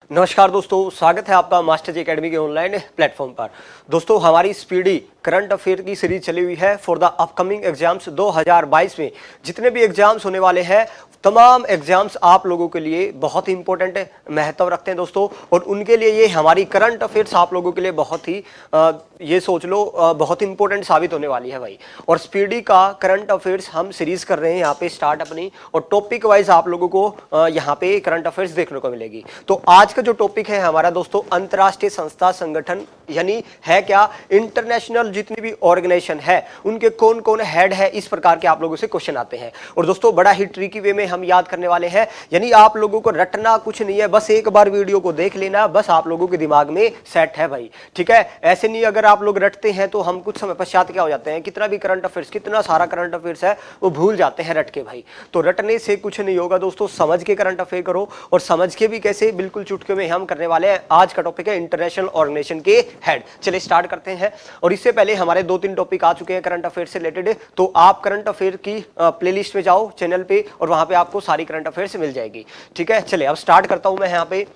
नमस्कार दोस्तों, स्वागत है आपका मास्टर जी अकेडमी के ऑनलाइन प्लेटफॉर्म पर। दोस्तों, हमारी स्पीडी करंट अफेयर की सीरीज चली हुई है फॉर द अपकमिंग एग्जाम्स 2022 में। जितने भी एग्जाम्स होने वाले हैं, तमाम एग्जाम्स आप लोगों के लिए बहुत ही इंपॉर्टेंट महत्व रखते हैं दोस्तों, और उनके लिए ये हमारी करंट अफेयर्स आप लोगों के लिए बहुत ही ये सोच लो बहुत इंपॉर्टेंट साबित होने वाली है भाई। और स्पीडी का करंट अफेयर्स हम सीरीज कर रहे हैं यहाँ पे स्टार्ट अपनी, और टॉपिक वाइज आप लोगों को यहाँ पे करंट अफेयर्स देखने को मिलेगी। तो आज का जो टॉपिक है हमारा दोस्तों, अंतर्राष्ट्रीय संस्था संगठन यानी है क्या, इंटरनेशनल जितनी भी ऑर्गेनाइजेशन है उनके कौन कौन हेड है, इस प्रकार के आप लोगों से क्वेश्चन आते हैं। और दोस्तों, बड़ा ही ट्रिकी वे में हम याद करने वाले हैं, यानी आप लोगों को रटना कुछ नहीं है, बस एक बार वीडियो को देख लेना, बस आप लोगों के दिमाग में सेट है भाई। ठीक है, ऐसे नहीं अगर आप लोग रटते हैं तो हम कुछ समय पश्चात क्या हो जाते हैं, कितना भी करंट अफेयर्स, कितना सारा करंट अफेयर्स है वो भूल जाते हैं रट के भाई। तो रटने से कुछ नहीं होगा दोस्तों, समझ के करंट अफेयर करो, और समझ के भी कैसे, बिल्कुल चुटकियों में हम करने वाले हैं। आज का टॉपिक है इंटरनेशनल ऑर्गेनाइजेशन के हेड। चलिए स्टार्ट करते हैं। और इससे पहले हमारे 2-3 टॉपिक आ चुके हैं करंट अफेयर से रिलेटेड, तो आप करंट अफेयर की प्लेलिस्ट में जाओ चैनल पे, और वहां पे आपको सारी करंट अफेयर्स मिल जाएगी। ठीक है, चलिए अब स्टार्ट करता हूं मैं यहाँ पे।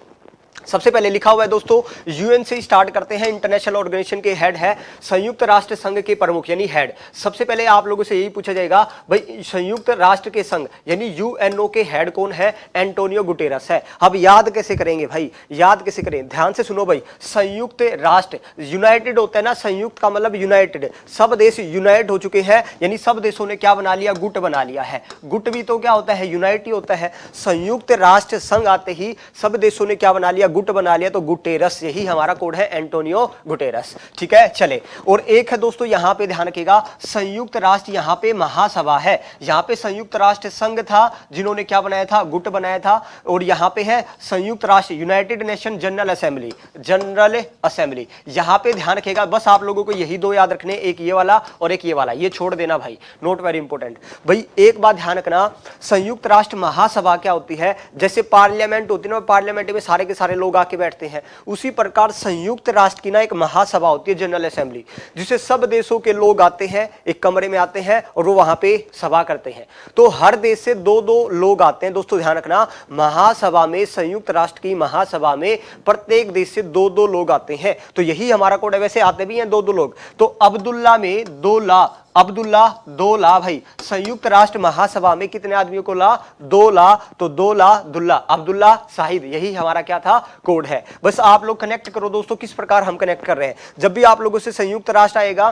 सबसे पहले लिखा हुआ है दोस्तों, यूएन से स्टार्ट करते हैं। इंटरनेशनल ऑर्गेनाइजेशन के हेड है संयुक्त राष्ट्र संघ के प्रमुख यानी हेड। सबसे पहले आप लोगों से यही पूछा जाएगा भाई, संयुक्त राष्ट्र के संघ यानी यूएनओ के हेड कौन है? एंटोनियो गुटेरस है। अब याद कैसे करेंगे भाई, याद कैसे करें, ध्यान से सुनो भाई। संयुक्त राष्ट्र यूनाइटेड होता है ना, संयुक्त का मतलब यूनाइटेड, सब देश यूनाइट हो चुके हैं, यानी सब देशों ने क्या बना लिया, गुट बना लिया है। गुट भी तो क्या होता है, यूनाइट ही होता है। संयुक्त राष्ट्र संघ आते ही सब देशों ने क्या बना लिया, गुट बना लिया, तो गुटेरस, यही हमारा कोड है, एंटोनियो गुटेरस। ठीक है, चले। और एक है दोस्तों, यहां पे ध्यान रखिएगा, संयुक्त राष्ट्र यहां पे महासभा है। यहां पे संयुक्त राष्ट्र संघ था जिन्होंने क्या बनाया था, गुट बनाया था, और यहां पे है संयुक्त राष्ट्र United nation general assembly, general assembly. यहां पे ध्यान रखिएगा, बस आप लोगों को यही दो याद रखने, एक ये वाला और एक ये वाला, ये छोड़ देना भाई, नोट वेरी इंपॉर्टेंट भाई। एक बात ध्यान रखना, संयुक्त राष्ट्र महासभा क्या होती है, जैसे पार्लियामेंट होती है ना, पार्लियामेंट में सारे के सारे लोग आके बैठते हैं, उसी प्रकार संयुक्त राष्ट्र की ना एक महासभा होती है, जनरल असेंबली, जिसे सब देशों के लोग आते हैं, एक कमरे में आते हैं और वो वहां पे सभा करते हैं। तो हर देश से 2-2 लोग आते हैं दोस्तों, ध्यान रखना, महासभा में, संयुक्त राष्ट्र की महासभा में प्रत्येक देश से 2-2 लोग आते हैं। तो यही हमारा कोड है, वैसे आते भी हैं 2-2 लोग। तो अब्दुल्ला में 2 ला, अब्दुल्ला 2 ला भाई। संयुक्त राष्ट्र महासभा में कितने आदमियों को ला, 2 ला, तो 2 ला दुल्ला, अब्दुल्ला शाहिद, यही हमारा क्या था, कोड है। बस आप लोग कनेक्ट करो दोस्तों, किस प्रकार हम कनेक्ट कर रहे हैं। जब भी आप लोगों से संयुक्त राष्ट्र आएगा,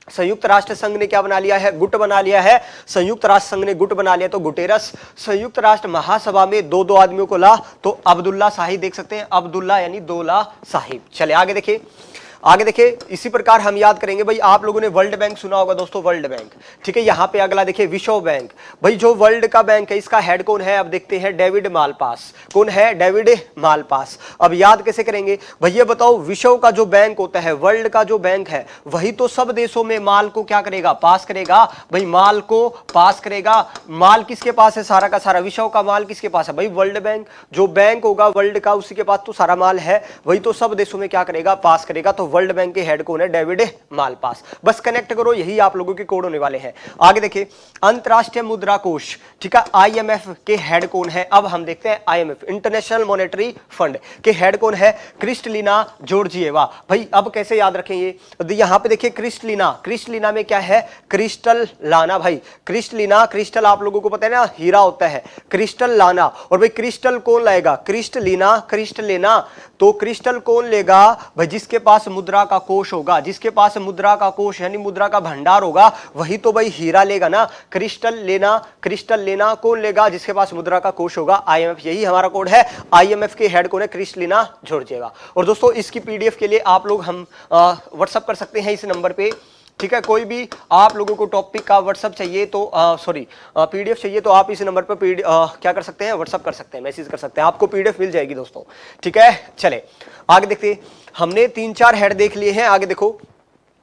संयुक्त राष्ट्र संघ ने क्या बना लिया है, गुट बना लिया है, संयुक्त राष्ट्र संघ ने गुट बना लिया तो गुटेरस। संयुक्त राष्ट्र महासभा में 2-2 आदमियों को ला, तो अब्दुल्ला शाहिद, देख सकते हैं अब्दुल्ला यानी 2 ला साहिब। चले आगे देखिए, आगे देखिए, इसी प्रकार हम याद करेंगे भाई। आप लोगों ने वर्ल्ड बैंक सुना होगा दोस्तों, वर्ल्ड बैंक। ठीक है, यहां पे अगला देखिए, विश्व बैंक भाई। जो वर्ल्ड का बैंक है, इसका हेड कौन है, अब देखते हैं, डेविड मालपास। कौन है, डेविड मालपास। अब याद कैसे करेंगे भैया बताओ, विश्व का जो बैंक होता है, वर्ल्ड का जो बैंक है, वही तो सब देशों में माल को क्या करेगा, पास करेगा भाई, माल को पास करेगा। माल किसके पास है, सारा का सारा विश्व का माल किसके पास है भाई, वर्ल्ड बैंक। जो बैंक होगा वर्ल्ड का, उसी के पास तो सारा माल है, वही तो सब देशों में क्या करेगा, पास करेगा। तो वर्ल्ड बैंक के हेड कौन है, डेविड मालपास। बस कनेक्ट करो, यही आप लोगों के कोड होने वाले हैं। आगे देखिए, अंतरराष्ट्रीय मुद्रा कोष, ठीक है, आईएमएफ के हेड कौन है। अब हम देखते हैं आईएमएफ, इंटरनेशनल मॉनेटरी फंड के हेड कौन है, क्रिस्टलिना जॉर्जिएवा भाई। अब कैसे याद रखेंगे, यहां पे देखिए, क्रिस्टलिना, क्रिस्टलिना में क्या है, क्रिस्टल लाना भाई। क्रिस्टलिना, क्रिस्टल आप लोगों को पता है ना, हीरा होता है, क्रिस्टल लाना। और भाई क्रिस्टल कौन लाएगा, क्रिस्टलिना, क्रिस्टल लेना, तो क्रिस्टल कौन लेगा भाई, जिसके पास मुद्रा का कोष होगा, जिसके पास मुद्रा का कोष यानी मुद्रा का भंडार होगा, वही तो भाई हीरा लेगा ना। क्रिस्टल लेना, क्रिस्टल लेना कौन लेगा, जिसके पास मुद्रा का कोष होगा, आईएमएफ, यही हमारा कोड है। आईएमएफ के हेड कौन है, क्रिस्टलिना जॉर्जिएवा। और दोस्तों, इसकी पीडीएफ के लिए आप लोग हम व्हाट्सएप कर सकते हैं इस नंबर पे। ठीक है, कोई भी आप लोगों को टॉपिक का व्हाट्सएप चाहिए तो पीडीएफ चाहिए तो आप इस नंबर पर क्या कर सकते हैं, व्हाट्सएप कर सकते हैं, मैसेज कर सकते हैं, आपको पीडीएफ मिल जाएगी दोस्तों। ठीक है, चले आगे देखते हैं। हमने 3-4 हेड देख लिए हैं। आगे देखो,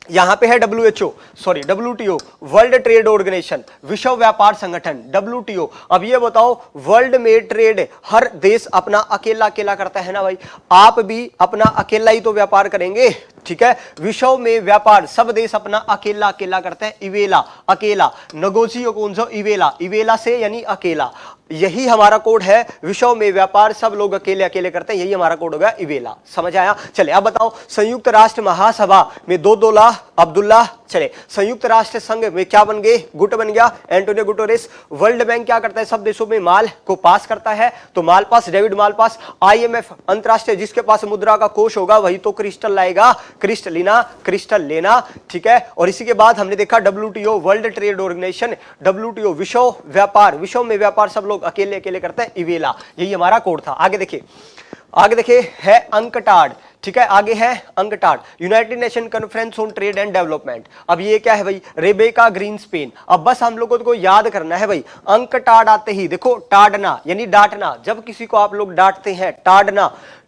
यहां पे है WTO, वर्ल्ड ट्रेड ऑर्गेनाइजेशन, विश्व व्यापार संगठन, WTO। अब ये बताओ, वर्ल्ड में ट्रेड हर देश अपना अकेला अकेला करता है ना भाई, आप भी अपना अकेला ही तो व्यापार करेंगे। ठीक है, विश्व में व्यापार सब देश अपना अकेला अकेला करते हैं, इवेला अकेला, नगोजियो कौन सा, इवेला, इवेला से यानी अकेला, यही हमारा कोड है। विश्व में व्यापार सब लोग अकेले अकेले करते हैं, यही हमारा कोड होगा इवेला। समझ आया? चले अब बताओ, संयुक्त राष्ट्र महासभा में दोदोला अब्दुल्ला, चले संयुक्त राष्ट्र संघ में क्या बन गए? गुट बन गया, एंटोनियो गुटेरेस। वर्ल्ड बैंक क्या करता है? सब देशों में माल को पास करता है, तो मालपास, डेविड मालपास। IMF अंतरराष्ट्रीय, जिसके पास मुद्रा का कोष होगा वही तो क्रिस्टल लाएगा, क्रिस्टल लेना, ठीक है। और इसी के बाद हमने देखा WTO, World Trade Organization, WTO विश्व व्यापार, विश्व में व्यापार सब लोग अकेले अकेले करते हैं, इवेला, यही हमारा कोड था। आगे देखिए है अंकटाड, ठीक है। आगे है UNCTAD, United nation conference on trade and development. अब ये क्या है भाई? रेबेका ग्रीनस्पेन। अब बस हम लोगों को याद करना है भाई, अंकटाड आते ही देखो, टाडना यानी डांटना। जब किसी को आप लोग डांटते हैं,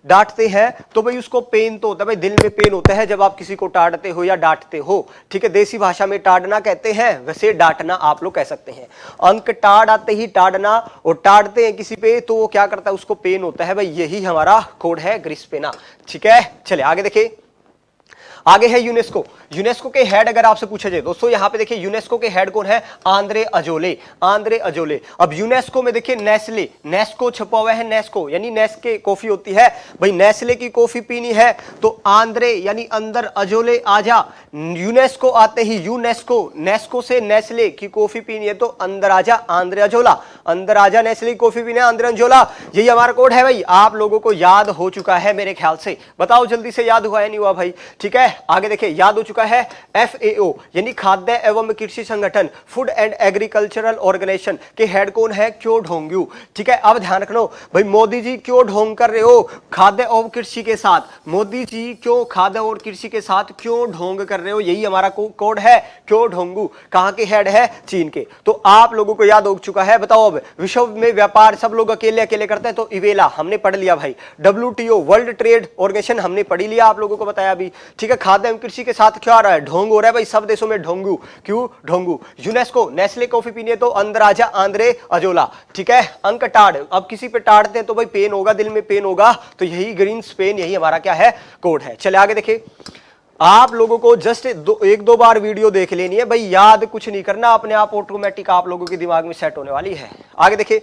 डांटते हैं तो भाई उसको पेन तो होता है भाई, दिल में पेन होता है जब आप किसी को टाड़ते हो या डांटते हो, ठीक है। देसी भाषा में टाड़ना कहते हैं, वैसे डांटना आप लोग कह सकते हैं। अंक टाड़ आते ही टाड़ना, और टाड़ते हैं किसी पे तो वो क्या करता है? उसको पेन होता है भाई, यही हमारा कोड है ग्रिस्पेना, ठीक है। चले आगे देखिए, आगे है यूनेस्को। यूनेस्को के हेड अगर आपसे पूछा जाए दोस्तों, यहां पे देखिए यूनेस्को के हेड कौन है? Andre Azoulay. अब यूनेस्को में देखिए नेस्ले, नेस्को छपा हुआ है, नेस्को यानी नेस्के कॉफी होती है भाई, नेस्ले की कॉफी पीनी है तो आंद्रे यानी अंदर, अजोले आजा। यूनेस्को आते ही नेस्को से नेस्ले की कॉफी पीनी है तो अंदर आजा, आंद्रे अजोला, अंदर आजा, नेस्ले की कॉफी पीनी है, आंद्रे अजोला, यही हमारा कोड है भाई। आप लोगों को याद हो चुका है मेरे ख्याल से, बताओ जल्दी से याद हुआ है नहीं हुआ भाई? ठीक है, आगे देखिए, याद हो चुका है। FAO यानी खाद्य एवं कृषि संगठन, फूड एंड एग्रीकल्चरल ऑर्गेनाइजेशन के हेड कौन है? क्यो ढोंगू, ठीक है। अब ध्यान रखना भाई, मोदी जी क्यों ढोंग कर रहे हो खाद्य और कृषि के साथ? मोदी जी क्यों खाद्य और कृषि के साथ क्यों ढोंग कर रहे हो? यही हमारा कोड है, क्यों ढोंगू। कहां के हेड है? चीन के। तो आप लोगों को याद हो चुका है। बताओ अब, विश्व में व्यापार सब लोग अकेले अकेले करते हैं तो इवेला हमने पढ़ लिया भाई। WTO वर्ल्ड ट्रेड ऑर्गेनाइजेशन हमने पढ़ लिया, आप लोगों को बताया अभी, ठीक है। खाद्य एवं कृषि के साथ क्या आ रहा है? ढोंग हो रहा है भाई, सब देशों में ढोंगू। क्यों ढोंगू? यूनेस्को, नेस्ले कॉफी पीनी है तो अंदर आजा, आंद्रे अजोला, ठीक है। अंक टाड़, अब किसी पे टाड़ते हैं तो भाई पेन होगा, दिल में पेन होगा, तो यही ग्रीन स्पेन, यही हमारा क्या है? कोड है। चले आगे देखिए, आप लोगों को जस्ट एक दो बार वीडियो देख लेनी है भाई, याद कुछ नहीं करना, अपने आप ऑटोमेटिक आप लोगों के दिमाग में सेट होने वाली है। आगे देखिए,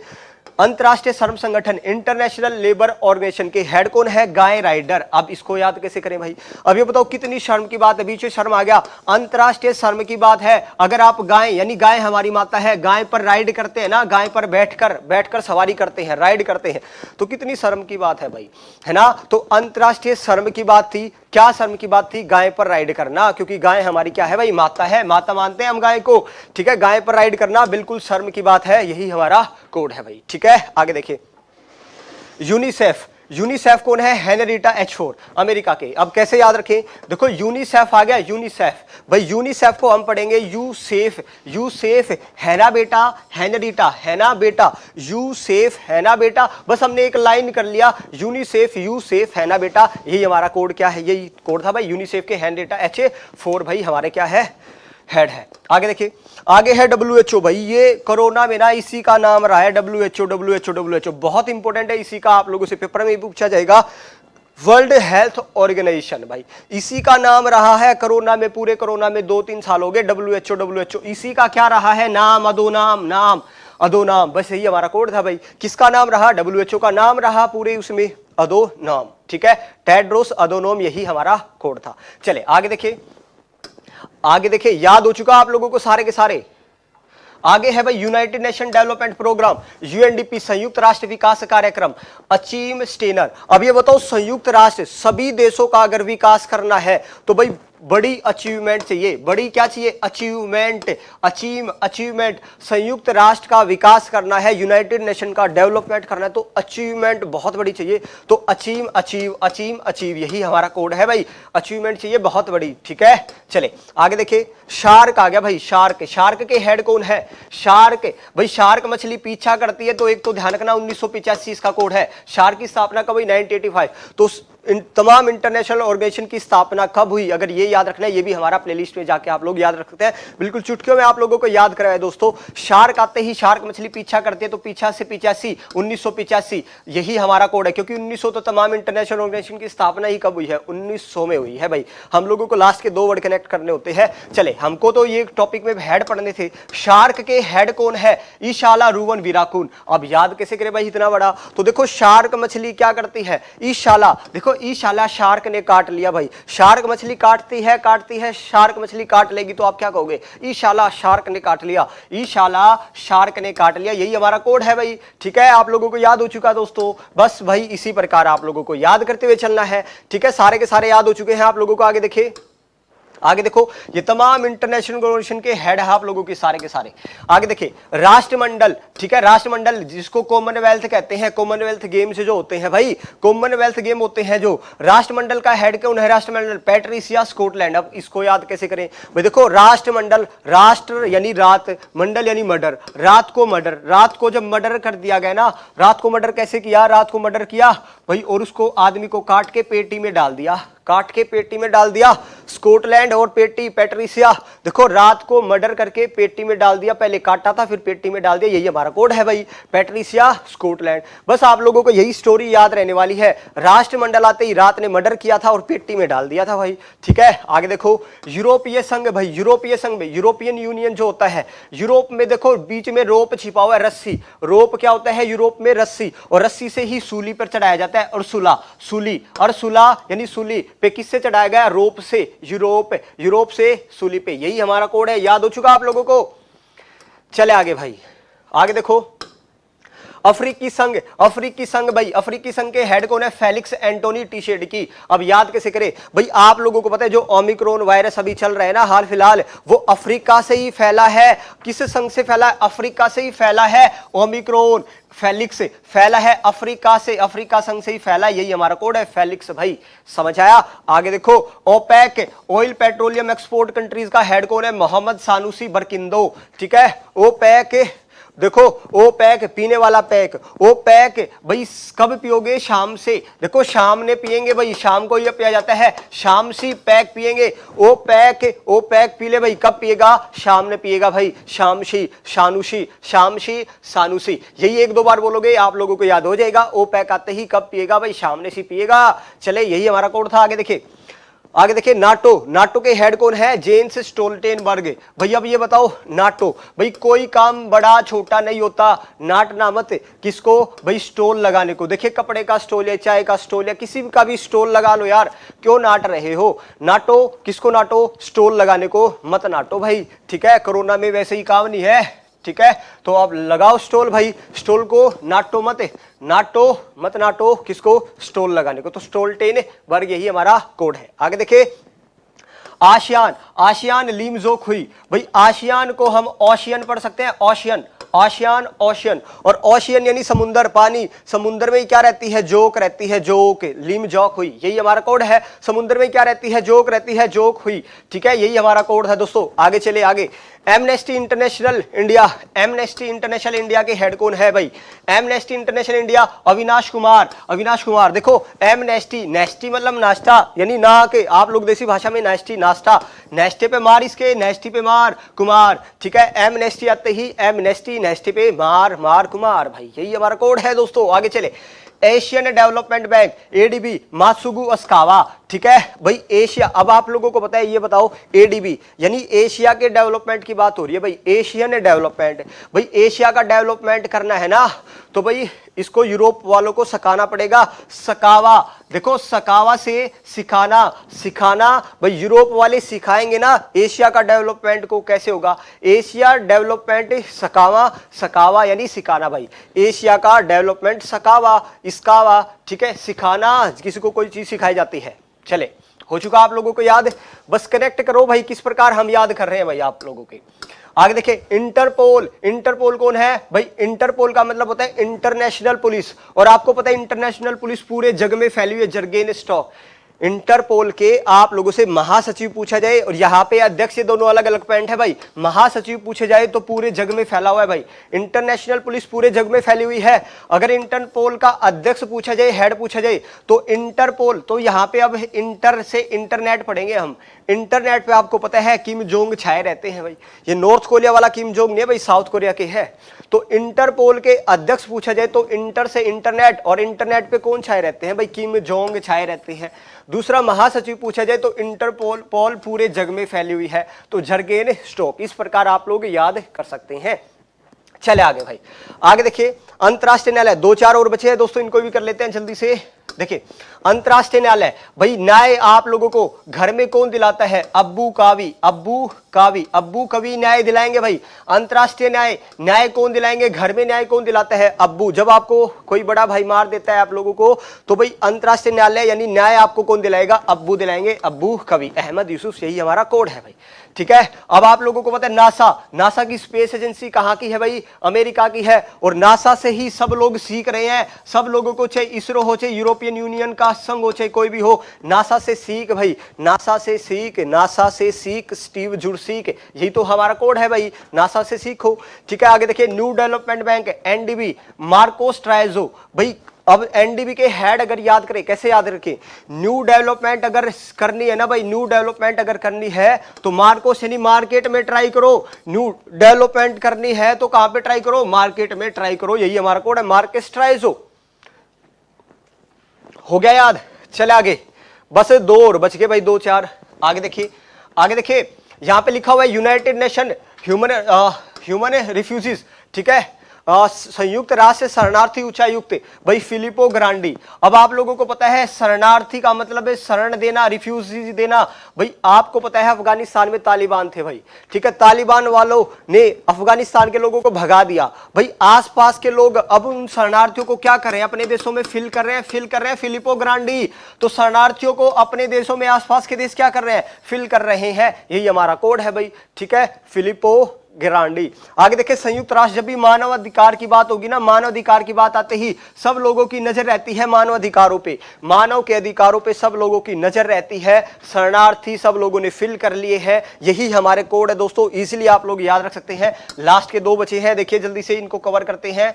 अंतरराष्ट्रीय श्रम संगठन, इंटरनेशनल लेबर ऑर्गेनाइजेशन के हेड कौन है? गाय राइडर। अब इसको याद कैसे करें भाई? अब ये बताओ कितनी शर्म की बात है, बीच में शर्म आ गया। अंतरराष्ट्रीय शर्म की बात है, अगर आप गाय यानी गाय हमारी माता है, गाय पर राइड करते हैं ना, गाय पर बैठकर सवारी करते हैं, राइड करते हैं, तो कितनी शर्म की बात है भाई, है ना। तो अंतरराष्ट्रीय शर्म की बात थी, क्या शर्म की बात थी? गाय पर राइड करना, क्योंकि गाय हमारी क्या है भाई? माता है, माता मानते हैं हम गाय को, ठीक है। गाय पर राइड करना बिल्कुल शर्म की बात है, यही हमारा कोड है भाई, ठीक है। आगे देखिए, यूनिसेफ कौन है? हेनरिटा H4, अमेरिका के। अब कैसे याद रखें? देखो यूनिसेफ आ गया, यूनिसेफ भाई, यूनिसेफ को हम पढ़ेंगे यूसेफ है ना बेटा, हेनरिटा है ना बेटा, यूसेफ है ना बेटा, बस हमने एक लाइन कर लिया, यूसेफ है ना बेटा, यही हमारा कोड क्या है? यही कोड था भाई, यूनिसेफ के हेनरिटा H4 भाई हमारे क्या है? हेड है। आगे देखिए, आगे है WHO भाई, ये कोरोना में ना इसी का नाम रहा है, WHO बहुत इंपॉर्टेंट है, इसी का आप लोगों से पेपर में पूछा जाएगा। वर्ल्ड हेल्थ ऑर्गेनाइजेशन भाई, इसी का नाम रहा है कोरोना में, पूरे कोरोना में 2-3 साल हो गए, WHO इसी का क्या रहा है? नाम, अदोनाम, बस यही हमारा कोड था भाई। किसका नाम रहा? WHO का नाम रहा पूरे उसमें, अदोनाम, ठीक है। टेड्रोस अदोनोम, यही हमारा कोड था। चले आगे देखिए, याद हो चुका आप लोगों को सारे के सारे। आगे है भाई United Nation Development Programme, UNDP, संयुक्त राष्ट्र विकास कार्यक्रम, अचीव स्टेनर। अब ये बताओ, संयुक्त राष्ट्र सभी देशों का अगर विकास करना है तो भाई बड़ी अचीवमेंट चाहिए, बड़ी क्या चाहिए? अचीवमेंट। संयुक्त राष्ट्र का विकास करना है, यूनाइटेड नेशन का डेवलपमेंट करना है तो अचीवमेंट बहुत बड़ी चाहिए, तो अचीव, यही हमारा कोड है भाई, अचीवमेंट चाहिए बहुत बड़ी, ठीक है। चले आगे देखिए, शार्क आ गया भाई, शार्क के हेड कौन है? शार्क मछली पीछा करती है, तो एक तो ध्यान रखना 1985 इसका कोड है। शार्क की स्थापना का भाई 1985, तो तमाम इंटरनेशनल ऑर्गेनाइजेशन की स्थापना कब हुई, अगर ये याद रखना है, ये भी हमारा प्लेलिस्ट में जाके आप लोग याद रख सकते हैं। बिल्कुल चुटकियों में आप लोगों को याद कराया दोस्तों। शार्क आते ही शार्क मछली पीछा करती है, तो पीछा से 85 1985 यही हमारा कोड है, क्योंकि 1900 तो तमाम इंटरनेशनल ऑर्गेनाइजेशन की स्थापना ही कब हुई है, 1900 में हुई है भाई। हम लोगों को लास्ट के 2 वर्ड कनेक्ट करने होते हैं। चले, हमको तो ये टॉपिक में हेड पढ़ने थे। शार्क के हेड कौन है? ईशाला रूवन विराकून। अब याद कैसे करें भाई इतना बड़ा? तो देखो शार्क मछली क्या करती है, ईशाला, देखो ईशाला शार्क ने काट लिया भाई। शार्क मछली काटती है, शार्क मछली काट लेगी तो आप क्या कहोगे? ईशाला शार्क ने काट लिया, ईशाला शार्क ने काट लिया, यही हमारा कोड है भाई। ठीक है, आप लोगों को याद हो चुका दोस्तों। बस भाई इसी प्रकार आप लोगों को याद करते हुए चलना है। ठीक है, सारे के सारे याद हो चुके हैं आप लोगों को। आगे देखिए, आगे देखो, ये तमाम इंटरनेशनल ऑर्गेनाइजेशन के हेड है आप लोगों के सारे के सारे। आगे देखिए, राष्ट्रमंडल, ठीक है, राष्ट्रमंडल जिसको कॉमनवेल्थ कहते हैं, कॉमनवेल्थ गेम्स जो होते हैं भाई, कॉमनवेल्थ गेम होते हैं जो, राष्ट्रमंडल का हेड कौन है? राष्ट्रमंडल पैट्रिसिया स्कॉटलैंड। अब इसको याद कैसे करें भाई? देखो राष्ट्रमंडल, राष्ट्र यानी रात, मंडल यानी मर्डर, रात को मर्डर, रात को जब मर्डर कर दिया गया ना, रात को मर्डर कैसे किया? रात को मर्डर किया भाई, और उसको आदमी को काट के पेटी में डाल दिया, काट के पेटी में डाल दिया। स्कॉटलैंड और पेटी, पैट्रिसिया, देखो रात को मर्डर करके पेटी में डाल दिया, पहले काटा था फिर पेटी में डाल दिया, यही हमारा कोड है भाई, पैट्रिसिया स्कॉटलैंड। बस आप लोगों को यही स्टोरी याद रहने वाली है। राष्ट्रमंडल आते ही रात ने मर्डर किया था और पेटी में डाल दिया था भाई। ठीक है, आगे देखो, यूरोपीय संघ भाई, यूरोपीय संघ में यूरोपियन यूनियन जो होता है, यूरोप में देखो बीच में रोप छिपा हुआ है, रस्सी। रोप क्या होता है? यूरोप में रस्सी, और रस्सी से ही सूली पर चढ़ाया जाता है, और सुला, सूली, और सुला यानी सूली पे किससे चढ़ाया गया? रोप से, यूरोप, यूरोप से सूली पे, यही हमारा कोड है। याद हो चुका आप लोगों को? चले आगे भाई, आगे देखो, अफ्रीकी संघ, अफ्रीकी संघ भाई, अफ्रीकी संघ के हेड कौन है? फेलिक्स एंटोनी टिशेडकी। अब याद कैसे करें भाई? आप लोगों को पता है जो ओमिक्रॉन वायरस अभी चल रहा है ना हाल फिलहाल, वो अफ्रीका से ही फैला है। किस संघ से फैला है? अफ्रीका से ही फैला है। ओमिक्रॉन फेलिक्स फैला है अफ्रीका से, अफ्रीका संघ से ही फैला, यही हमारा कोड है फेलिक्स भाई। समझ आया? आगे देखो, OPEC, oil petroleum export countries का हेड कौन है? मोहम्मद सानुसी बरकिंदो। ठीक है, ओपेक, देखो ओपेक पीने वाला पैक, ओपेक भाई कब पियोगे? शाम से, देखो शाम ने पिएंगे भाई, शाम को ये पिया जाता है, शाम सी पैक पिएंगे। ओपेक, ओपेक पी ले भाई, कब पिएगा? शाम ने पिएगा भाई, शामशी, शानुशी, शामशी, सानुसी, यही 1-2 बार बोलोगे आप लोगों को याद हो जाएगा। ओपेक आते ही कब पिएगा भाई? शाम ने सी पिएगा। चले, यही हमारा कोड था। आगे देखिए, आगे देखिए, नाटो, नाटो के हेड कौन है? Jens Stoltenberg. भैया अब ये बताओ, नाटो भाई कोई काम बड़ा छोटा नहीं होता, नाटना मत। किसको भाई? स्टॉल लगाने को। देखिए कपड़े का स्टॉल या चाय का स्टॉल या किसी का भी स्टॉल लगा लो यार, क्यों नाट रहे हो? नाटो, किसको नाटो? स्टॉल लगाने को मत नाटो भाई। ठीक है, कोरोना में वैसे ही काम नहीं है। ठीक है, तो आप लगाओ स्टॉल भाई, स्टॉल को नाटो मत, नाटो मत, नाटो किसको? स्टॉल लगाने को। तो स्टोल्टेनबर्ग यही हमारा कोड है। आगे देखिए, आशियान, आशियान लीमजोक हुई भाई, आशियान को हम ओशियन पढ़ सकते हैं, ओशियन, आशियान, ओशियन, और ओशियन यानी समुंदर, पानी, समुद्र में क्या रहती है? जोक रहती है, जोक, लिम जोक हुई, यही हमारा कोड है। समुद्र में क्या रहती है? जोक रहती है, जोक हुई। ठीक है, यही हमारा कोड है दोस्तों। आगे चले, आगे amnesty international India, amnesty international India के हेड कौन है भाई? Amnesty international India, Avinash Kumar, Avinash Kumar. देखो एमनेस्टी, नेस्टी मतलब नाश्ता यानी ना के, आप लोग देसी भाषा में नेस्टी नाश्ता, नेस्टे पे मार, इसके नेस्टी पे मार, कुमार। ठीक है, एमनेस्टी आते ही एमनेस्टी, नेस्टी पे मार, मार कुमार भाई, यही हमारा कोड है दोस्तों। आगे चले, Asian development bank, ADB, Masatsugu Asakawa. ठीक है भाई, एशिया, अब आप लोगों को पता है, ये बताओ एडीबी यानी एशिया के डेवलपमेंट की बात हो रही है भाई, एशियन डेवलपमेंट। भाई एशिया का डेवलपमेंट करना है ना, तो भाई इसको यूरोप वालों को सिखाना पड़ेगा, सकावा। देखो सकावा से सिखाना, सिखाना भाई यूरोप वाले सिखाएंगे ना एशिया का डेवलपमेंट को कैसे होगा। एशिया डेवलपमेंट सकावा, सकावा यानी सिखाना भाई, एशिया का डेवलपमेंट सकावा, इसकावा। ठीक है, सिखाना, किसी को कोई चीज सिखाई जाती है। चले, हो चुका आप लोगों को याद? बस कनेक्ट करो भाई, किस प्रकार हम याद कर रहे हैं भाई आप लोगों के। आगे देखिए, इंटरपोल, इंटरपोल कौन है भाई? इंटरपोल का मतलब होता है इंटरनेशनल पुलिस, और आपको पता है इंटरनेशनल पुलिस पूरे जग में फैली हुई है, जर्गेन स्टॉक। इंटरपोल के आप लोगों से महासचिव पूछा जाए और यहाँ पे अध्यक्ष, ये दोनों अलग अलग पॉइंट है भाई। महासचिव पूछे जाए तो पूरे जग में फैला हुआ है भाई, इंटरनेशनल पुलिस पूरे जग में फैली हुई है। अगर इंटरपोल का अध्यक्ष पूछा जाए, हेड पूछा जाए तो इंटरपोल, तो यहाँ पे अब इंटर से इंटरनेट पढ़ेंगे हम। इंटरनेट पे आपको पता है किम जोंग छाए रहते हैं भाई, ये नॉर्थ कोरिया वाला किम जोंग नहीं है भाई, साउथ कोरिया के है। तो इंटरपोल के अध्यक्ष पूछा जाए तो इंटर से इंटरनेट, और इंटरनेट पे कौन छाए रहते हैं भाई, किम जोंग छाए रहते हैं। दूसरा महासचिव पूछा जाए तो इंटरपोल पोल पूरे जग में फैली हुई है, तो जर्गेन स्टॉक, इस प्रकार आप लोग याद कर सकते हैं। चले आगे भाई, आगे देखिए अंतरराष्ट्रीय न्यायालय, 2-4 और बचे हैं दोस्तों, इनको भी कर लेते हैं जल्दी से। देखिए अंतरराष्ट्रीय न्यायालय भाई, न्याय आप लोगों को घर में कौन दिलाता है, अब्बू कावी, अब्बू कावी, अब्बू कवि न्याय दिलाएंगे भाई। अंतरराष्ट्रीय न्याय, न्याय कौन दिलाएंगे, घर में न्याय कौन दिलाता है, अब्बू। जब आपको कोई बड़ा भाई मार देता है आप लोगों को, तो भाई अंतरराष्ट्रीय न्यायालय यानी न्याय आपको कौन दिलाएगा, अब्बू दिलाएंगे, अब्बू कवि अहमद यूसुफ, यही हमारा कोड है भाई। ठीक है, अब आप लोगों को पता है नासा, नासा की स्पेस एजेंसी कहाँ की है भाई, अमेरिका की है, और नासा से ही सब लोग सीख रहे हैं। सब लोगों को, चाहे इसरो हो, चाहे यूरोपियन यूनियन का संघ हो, चाहे कोई भी हो, नासा से सीख भाई, नासा से सीख, नासा से सीख, स्टीव जुड़ सीख, यही तो हमारा कोड है भाई, नासा से सीखो। ठीक है, आगे देखिए new development bank, NDB, Marcos ट्राइजो भाई। अब एनडीबी के हेड अगर याद करें, कैसे याद रखें, न्यू डेवलपमेंट अगर करनी है ना भाई, न्यू डेवलपमेंट अगर करनी है तो मार्कोस यानी मार्केट में ट्राई करो। न्यू डेवलपमेंट करनी है तो कहां पे ट्राई करो, मार्केट में ट्राई करो, यही हमारा कोड है, मार्केस ट्राइजो। हो गया याद, चले आगे, बस 2 और बच गए भाई, 2-4। आगे देखिए, आगे देखिए यहां पे लिखा हुआ है यूनाइटेड नेशन ह्यूमन रिफ्यूजीज, ठीक है, संयुक्त राष्ट्र शरणार्थी उच्चायुक्त भाई फिलिपो ग्रांडी। अब आप लोगों को पता है शरणार्थी का मतलब है शरण देना, रिफ्यूजी देना। भाई आपको पता है अफगानिस्तान में तालिबान थे भाई, ठीक है, तालिबान वालों ने अफगानिस्तान के लोगों को भगा दिया भाई। आसपास के लोग अब उन शरणार्थियों को क्या कर रहे हैं, अपने देशों में फिल कर रहे हैं फिलिपो ग्रांडी। तो शरणार्थियों को अपने देशों में आसपास के देश क्या कर रहे हैं, फिल कर रहे हैं, यही हमारा कोड है भाई। ठीक है, फिलिपो ग्रांडी। आगे देखिए संयुक्त राष्ट्र, जब भी मानव अधिकार की बात होगी ना, मानव अधिकार की बात आते ही सब लोगों की नजर रहती है मानव अधिकारों पे, मानव के अधिकारों पे सब लोगों की नजर रहती है। शरणार्थी सब लोगों ने फिल कर लिए हैं, यही हमारे कोड है दोस्तों, इजीली आप लोग याद रख सकते हैं। लास्ट के 2 बचे हैं, देखिए जल्दी से इनको कवर करते हैं।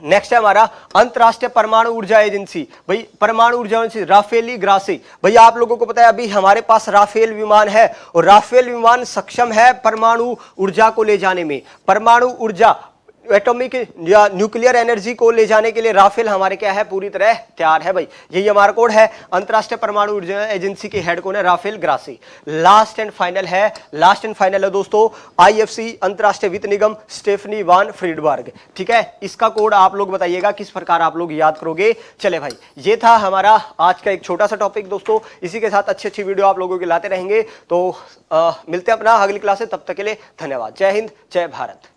नेक्स्ट है हमारा अंतरराष्ट्रीय परमाणु ऊर्जा एजेंसी भाई, परमाणु ऊर्जा एजेंसी राफेली ग्रासी भाई। आप लोगों को पता है अभी हमारे पास राफेल विमान है, और राफेल विमान सक्षम है परमाणु ऊर्जा को ले जाने में। परमाणु ऊर्जा, एटॉमिक या न्यूक्लियर एनर्जी को ले जाने के लिए राफेल हमारे क्या है, पूरी तरह तैयार है भाई, यही हमारा कोड है। अंतरराष्ट्रीय परमाणु ऊर्जा एजेंसी के हेड कौन है, Rafael Grossi. Last and final है, लास्ट एंड फाइनल है दोस्तों, आईएफसी अंतरराष्ट्रीय वित्त निगम, स्टेफनी वान फ्रीडबर्ग। ठीक है, इसका कोड आप लोग बताइएगा किस प्रकार आप लोग याद करोगे। चले भाई, ये था हमारा आज का एक छोटा सा टॉपिक दोस्तों, इसी के साथ अच्छी अच्छी वीडियो आप लोगों के लाते रहेंगे। तो मिलते हैं अपना अगली क्लास से, तब तक के लिए धन्यवाद। जय हिंद, जय भारत।